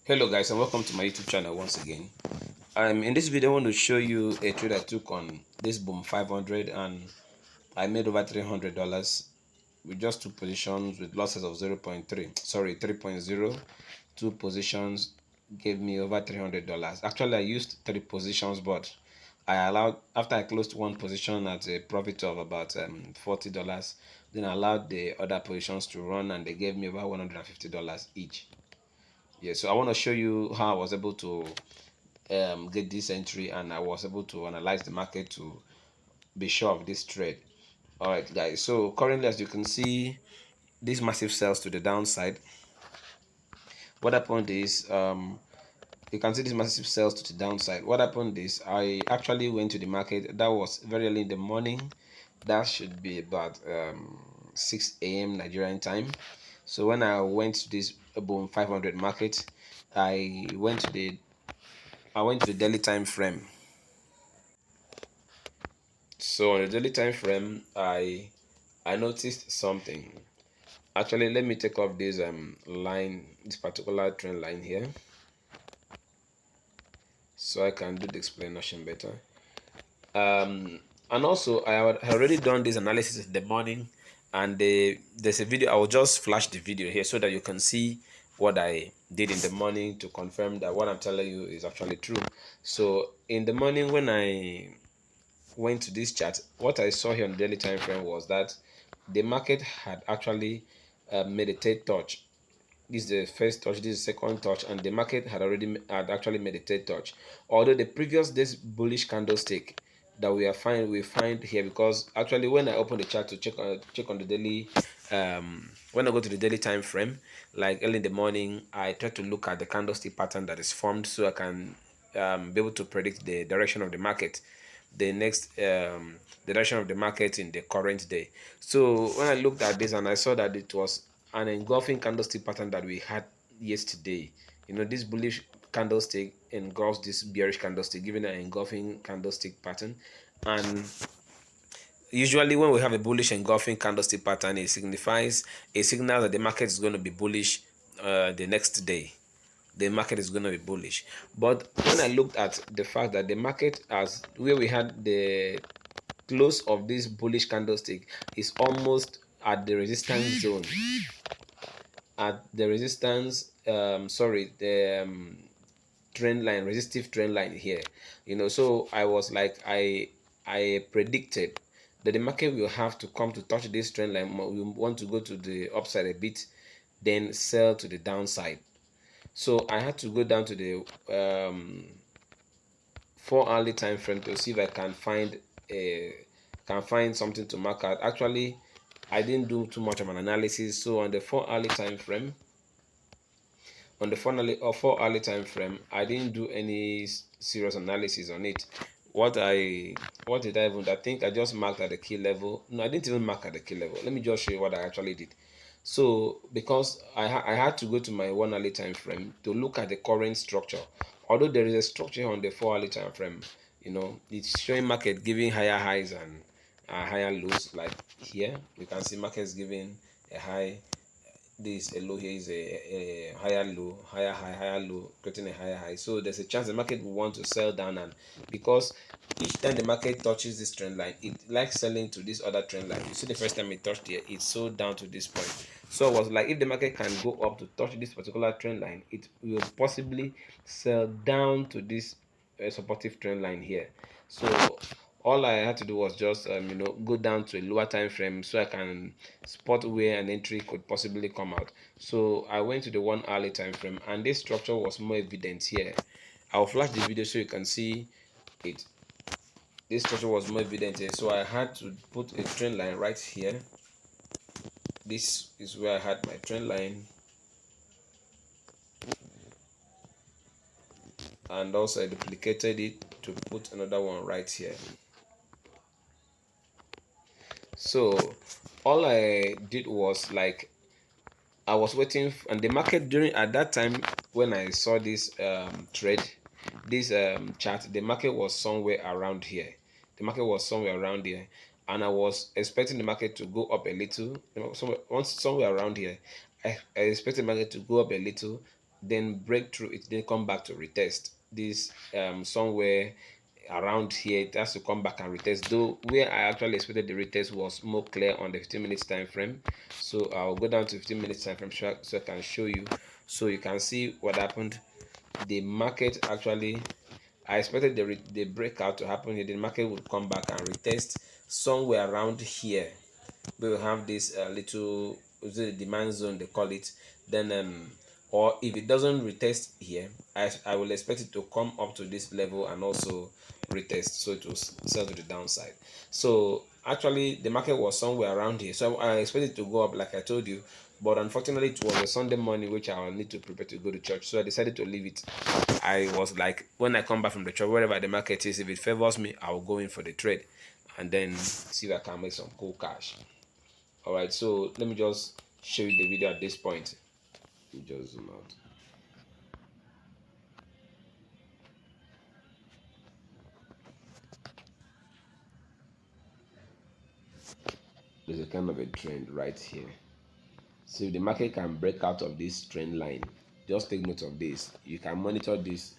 Hello guys, and welcome to my YouTube channel once again. In this video I want to show you a trade I took on this boom 500 and I made over $300 with just two positions with losses of 3.0. Two positions gave me over $300. Actually I used three positions, but I allowed, after I closed one position at a profit of about $40, then I allowed the other positions to run and they gave me over $150 each. Yeah, so I want to show you how I was able to get this entry, and I was able to analyze the market to be sure of this trade. All right guys, so currently as you can see, these massive sells to the downside. What happened is you can see these massive sells to the downside. What happened is I actually went to the market. That was very early in the morning. That should be about 6 a.m. Nigerian time. So when I went to this boom 500 market, I went to the daily time frame. So on the daily time frame, I noticed something. Actually, let me take off this this particular trend line here, so I can do the explanation better. And also I had already done this analysis in the morning, and there's a video. I will just flash the video here so that you can see what I did in the morning to confirm that what I'm telling you is actually true. So in the morning when I went to this chart, what I saw here on the daily time frame was that the market had actually made a third touch. This is the first touch, this is the second touch, and the market had actually made a third touch. Although the previous day's bullish candlestick that we find here, because actually when I open the chart to check on the daily, when I go to the daily time frame, like early in the morning, I try to look at the candlestick pattern that is formed so I can be able to predict the direction of the market, the direction of the market in the current day. So when I looked at this and I saw that it was an engulfing candlestick pattern that we had yesterday, this bullish candlestick engulfs this bearish candlestick, giving an engulfing candlestick pattern. And usually when we have a bullish engulfing candlestick pattern, it signifies a signal that the market is going to be bullish the next day. The market is going to be bullish. But when I looked at the fact that the market, as where we had the close of this bullish candlestick, is almost at the resistance zone, at the resistance sorry the trend line, resistive trend line here. So I was like, I predicted that the market will have to come to touch this trend line. We want to go to the upside a bit, then sell to the downside. So I had to go down to the 4 hourly time frame to see if I can find something to mark out. Actually, I didn't do too much of an analysis. So on the 4 hourly time frame, on the 4 hourly time frame, I didn't do any serious analysis on it. What did I even? I think I just marked at the key level. No, I didn't even mark at the key level. Let me just show you what I actually did. So because I had to go to my 1 hourly time frame to look at the current structure. Although there is a structure on the 4 hourly time frame, it's showing market giving higher highs and higher lows. Like here, you can see markets giving a high. This a low, here is a higher low, higher high, higher low, creating a higher high. So there's a chance the market will want to sell down, and because each time the market touches this trend line, it likes selling to this other trend line. You see the first time it touched here, it sold down to this point. So it was like, if the market can go up to touch this particular trend line, it will possibly sell down to this supportive trend line here. So all I had to do was just go down to a lower time frame so I can spot where an entry could possibly come out. So I went to the 1 hourly time frame, and this structure was more evident here. I'll flash the video so you can see it. This structure was more evident here, so I had to put a trend line right here. This is where I had my trend line, and also I duplicated it to put another one right here. So all I did was, like, I was waiting, and the market during at that time when I saw this trade, this chart, the market was somewhere around here. The market was somewhere around here, and I was expecting the market to go up a little. Somewhere around here, I expected the market to go up a little, then break through it, then come back to retest this somewhere around here. It has to come back and retest, though where I actually expected the retest was more clear on the 15 minutes time frame. So I'll go down to 15 minutes time frame so I can show you, so you can see what happened. The market actually, I expected the breakout to happen here. The market would come back and retest somewhere around here. We will have this little, is it the demand zone they call it. Then or if it doesn't retest here, I will expect it to come up to this level and also retest, so it will sell to the downside. So actually the market was somewhere around here, so I expect it to go up like I told you, but unfortunately it was a Sunday morning which I will need to prepare to go to church, so I decided to leave it. I was like, when I come back from the church, wherever the market is, if it favors me, I will go in for the trade and then see if I can make some cool cash. All right, so let me just show you the video at this point. Let me just zoom out. There's a kind of a trend right here. So if the market can break out of this trend line, just take note of this. You can monitor this.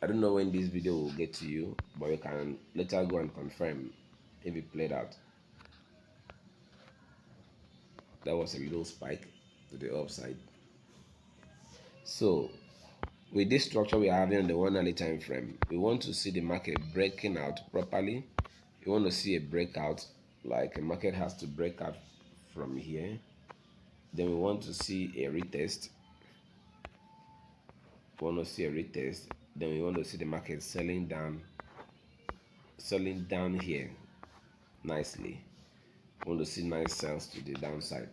I don't know when this video will get to you, but you can later go and confirm if it played out. That was a little spike to the upside. So with this structure we are having on the 1 hourly time frame, we want to see the market breaking out properly. You want to see a breakout, like a market has to break out from here. Then we want to see a retest. We want to see a retest. Then we want to see the market selling down here nicely. We want to see nice sales to the downside.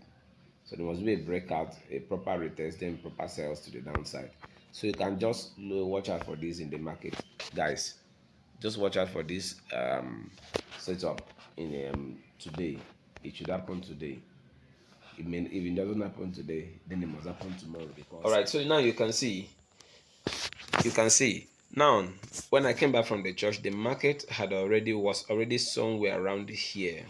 So there must be a breakout, a proper retest, then proper sales to the downside. So you can just watch out for this in the market, guys. Just watch out for this setup in today. It should happen today. If it doesn't happen today, then it must happen tomorrow. Because all right, so now you can see now, when I came back from the church, the market was already somewhere around here.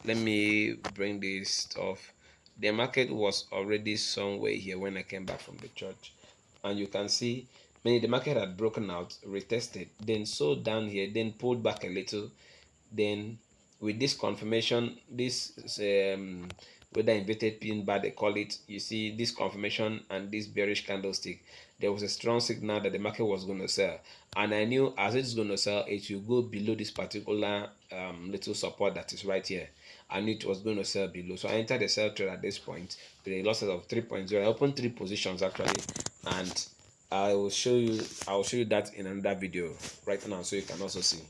Let me bring this stuff. The market was already somewhere here when I came back from the church, and you can see the market had broken out, retested, then sold down here, then pulled back a little. Then with this confirmation, this whether inverted pin bar they call it, you see this confirmation and this bearish candlestick, there was a strong signal that the market was going to sell, and I knew as it's going to sell, it will go below this particular little support that is right here. I knew it was going to sell below, so I entered the sell trade at this point with a loss of 3.0. I opened 3 positions actually, and I will show you that in another video right now, so you can also see.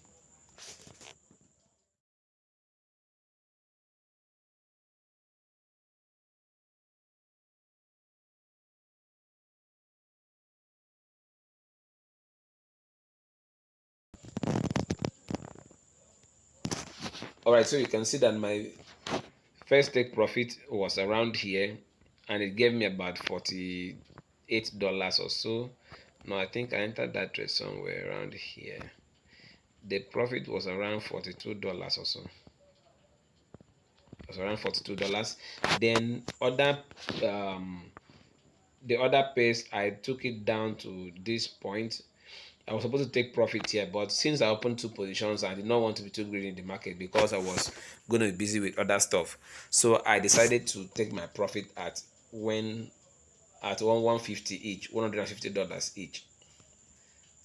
All right, so you can see that my first take profit was around here, and it gave me about $48 or so. No, I think I entered that trade somewhere around here. The profit was around $42 or so. It was around $42. Then the other pace, I took it down to this point. I was supposed to take profit here, but since I opened 2 positions, I did not want to be too greedy in the market because I was going to be busy with other stuff. So I decided to take my profit at 150 each, $150 each,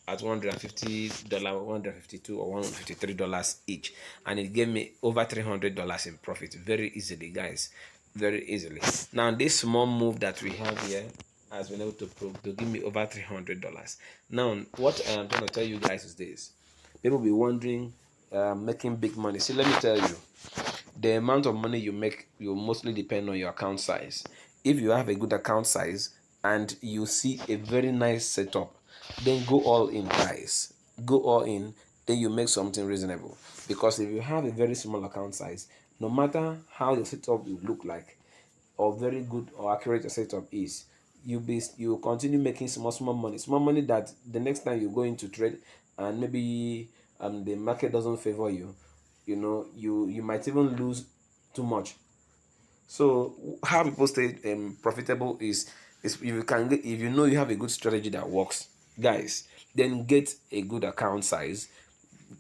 at $150, 152 or $153 each, and it gave me over $300 in profit very easily, guys, very easily. Now this small move that we have here has been able to prove to give me over $300. Now what I am trying to tell you guys is this: people be wondering, making big money. See, let me tell you, the amount of money you make will mostly depend on your account size. If you have a good account size and you see a very nice setup, then go all in, guys. Go all in, then you make something reasonable. Because if you have a very small account size, no matter how your setup will look like, or very good or accurate your setup is, you will continue making small money that the next time you go into trade and maybe the market doesn't favor you, you might even lose too much. So how people stay profitable is If you can get, if you know you have a good strategy that works, guys, then get a good account size.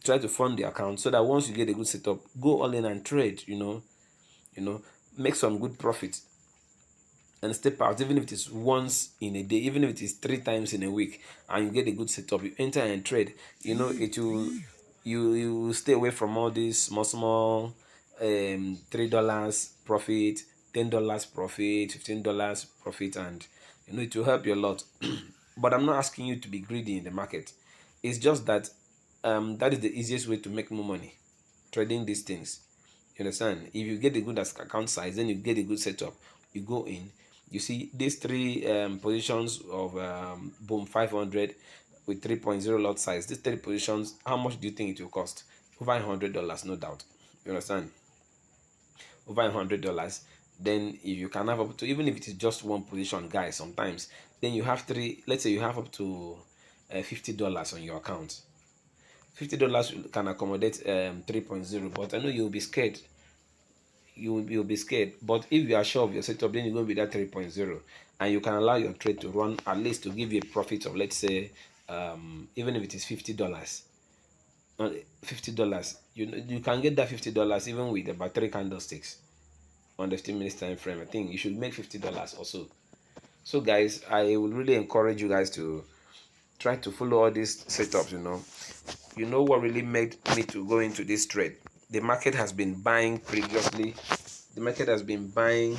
Try to fund the account so that once you get a good setup, go all in and trade. Make some good profit and step out, even if it is once in a day, even if it is 3 times in a week, and you get a good setup, you enter and trade. It will, you will stay away from all these small $3 profit, $10 profit, $15 profit, and it will help you a lot. But I'm not asking you to be greedy in the market. It's just that that is the easiest way to make more money, trading these things. You understand? If you get a good account size, then you get a good setup. You go in. You see these three positions of boom 500 with 3.0 lot size. These three positions, how much do you think it will cost? Over $100, no doubt. You understand? Over $100. Then if you can have up to, even if it is just one position, guys, sometimes then you have three. Let's say you have up to $50 on your account. $50 can accommodate 3.0, but I know you'll be scared. You'll be scared. But if you are sure of your setup, then you're going to be that 3.0, and you can allow your trade to run at least to give you a profit of, let's say, even if it is $50. $50, you can get that $50 even with about 3 candlesticks on the 15 minutes time frame. I think you should make $50 also. So guys, I would really encourage you guys to try to follow all these setups. What really made me to go into this trade? The market has been buying previously. The market has been buying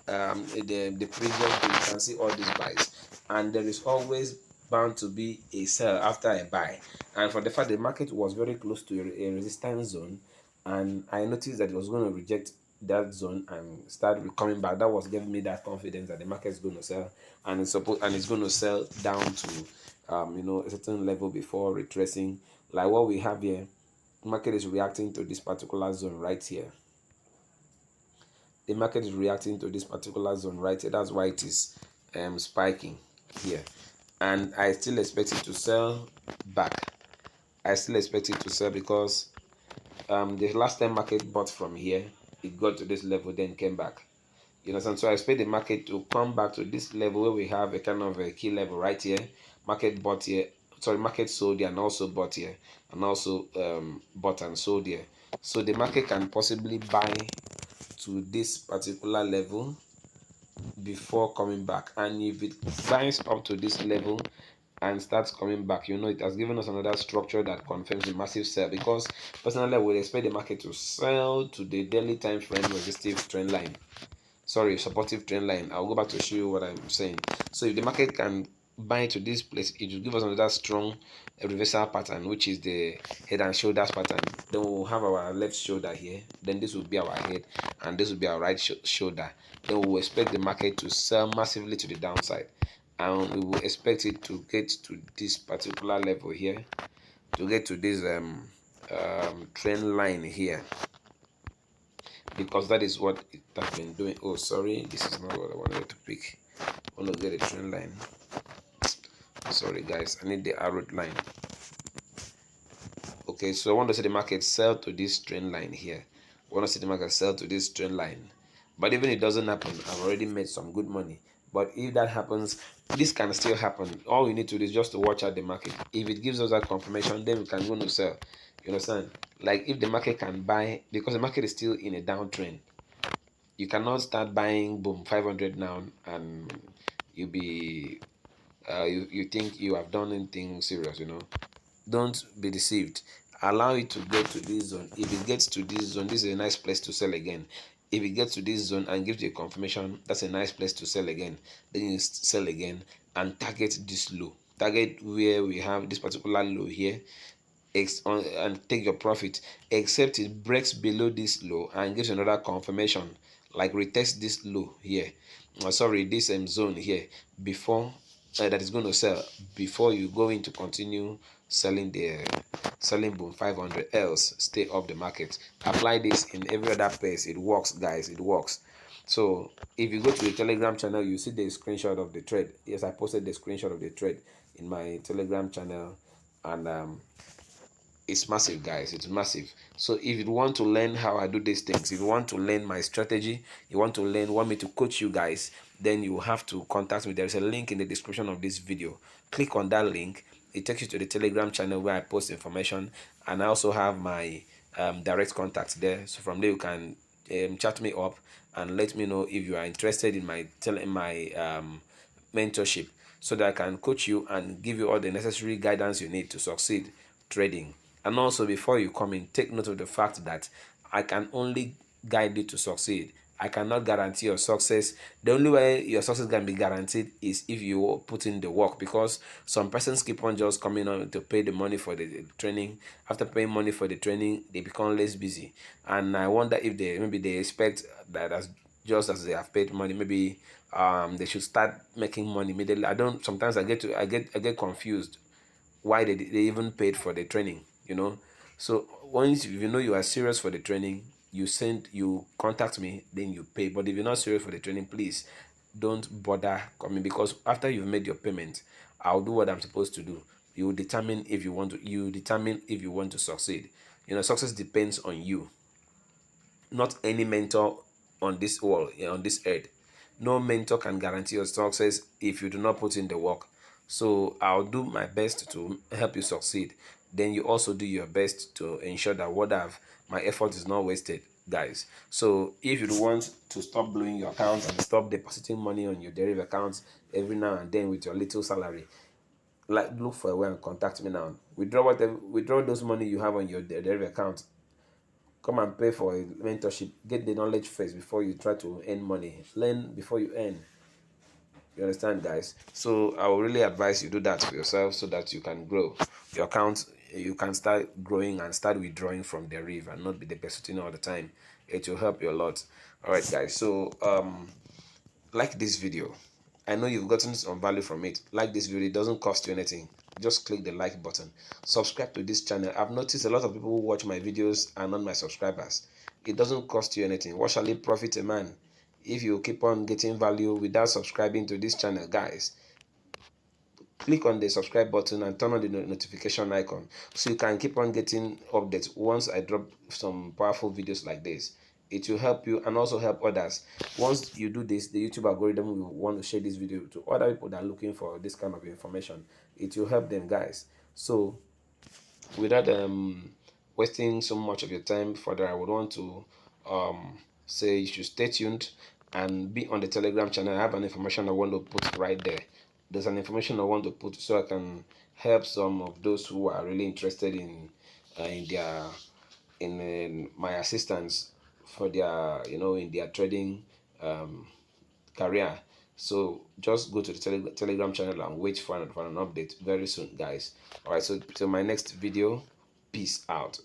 the previous day. You can see all these buys, and there is always bound to be a sell after a buy. And for the fact the market was very close to a resistance zone, and I noticed that it was going to reject that zone and start coming back. That was giving me that confidence that the market is going to sell, and it's going to sell down to a certain level before retracing, like what we have here. Market is reacting to this particular zone right here. The market is reacting to this particular zone right here. That's why it is spiking here, and I still expect it to sell back. I still expect it to sell because the last time market bought from here, it got to this level, then came back. You understand? So I expect the market to come back to this level where we have a kind of a key level right here. Market bought here. Sorry, market sold here and also bought here, and also bought and sold here. So the market can possibly buy to this particular level before coming back. And if it buys up to this level and starts coming back, it has given us another structure that confirms the massive sell. Because personally, I would expect the market to sell to the daily time frame resistive trend line. Sorry, supportive trend line. I'll go back to show you what I'm saying. So if the market can buy to this place, it will give us another strong reversal pattern, which is the head and shoulders pattern. Then we'll have our left shoulder here, then this will be our head, and this will be our right shoulder. Then we will expect the market to sell massively to the downside, and we will expect it to get to this particular level here, to get to this trend line here, because that is what it has been doing. Oh, sorry, this is not what I wanted to pick. I want to get a trend line. Sorry guys, I need the arrowed line. Okay, so I want to see the market sell to this trend line here. I want to see the market sell to this trend line. But even if it doesn't happen, I've already made some good money. But if that happens, this can still happen. All we need to do is just to watch out the market. If it gives us that confirmation, then we can go to sell. You understand? Like if the market can buy, because the market is still in a downtrend, you cannot start buying boom 500 now and you be you think you have done anything serious. Don't be deceived. Allow it to get to this zone. If it gets to this zone, this is a nice place to sell again. If it gets to this zone and gives you a confirmation, that's a nice place to sell again. Then you sell again and target this low. Target where we have this particular low here, and take your profit, except it breaks below this low and gives another confirmation, like retest this low here, sorry, this zone here, before that is going to sell, before you go into continue selling the selling boom 500. Else stay off the market. Apply this in every other place. It works, guys, it works. So if you go to the Telegram channel, you see the screenshot of the trade. Yes, I posted the screenshot of the trade in my Telegram channel, and it's massive, guys. It's massive. So if you want to learn how I do these things, if you want to learn my strategy, you want me to coach you guys, then you have to contact me. There is a link in the description of this video. Click on that link. It takes you to the Telegram channel where I post information, and I also have my direct contact there. So from there you can chat me up and let me know if you are interested in my mentorship, so that I can coach you and give you all the necessary guidance you need to succeed trading. And also, before you come in, take note of the fact that I can only guide you to succeed. I cannot guarantee your success. The only way your success can be guaranteed is if you put in the work, because some persons keep on just coming on to pay the money for the training. After paying money for the training, they become less busy. And I wonder if they expect that as just as they have paid money, maybe they should start making money immediately. I don't sometimes I get confused why they even paid for the training. So once you know you are serious for the training, you contact me, then you pay. But if you're not serious for the training, please don't bother coming, because after you've made your payment, I'll do what I'm supposed to do. You determine if you want to succeed. Success depends on you, not any mentor on this world, on this earth. No mentor can guarantee your success if you do not put in the work. So I'll do my best to help you succeed. Then you also do your best to ensure that my effort is not wasted, guys. So if you want to stop blowing your account and stop depositing money on your derivative accounts every now and then with your little salary, like, look for a way and contact me now. Withdraw those money you have on your derivative account. Come and pay for a mentorship. Get the knowledge first before you try to earn money. Learn before you earn. You understand, guys? So I will really advise you do that for yourself, so that you can grow your account. You can start growing and start withdrawing from the reef and not be depositing all the time. It will help you a lot. All right, guys. So like this video. I know you've gotten some value from it. Like this video. It doesn't cost you anything. Just click the like button. Subscribe to this channel. I've noticed a lot of people who watch my videos are not my subscribers. It doesn't cost you anything. What shall it profit a man if you keep on getting value without subscribing to this channel, guys? Click on the subscribe button and turn on the notification icon, so you can keep on getting updates once I drop some powerful videos like this. It will help you and also help others. Once you do this, the YouTube algorithm will want to share this video to other people that are looking for this kind of information. It will help them, guys. So without wasting so much of your time further, I would want to say you should stay tuned and be on the Telegram channel. I have an information I want to put right there. There's an information I want to put so I can help some of those who are really interested in my assistance for their in their trading career. So just go to the Telegram channel and wait for an update very soon, guys. All right, so till my next video, peace out.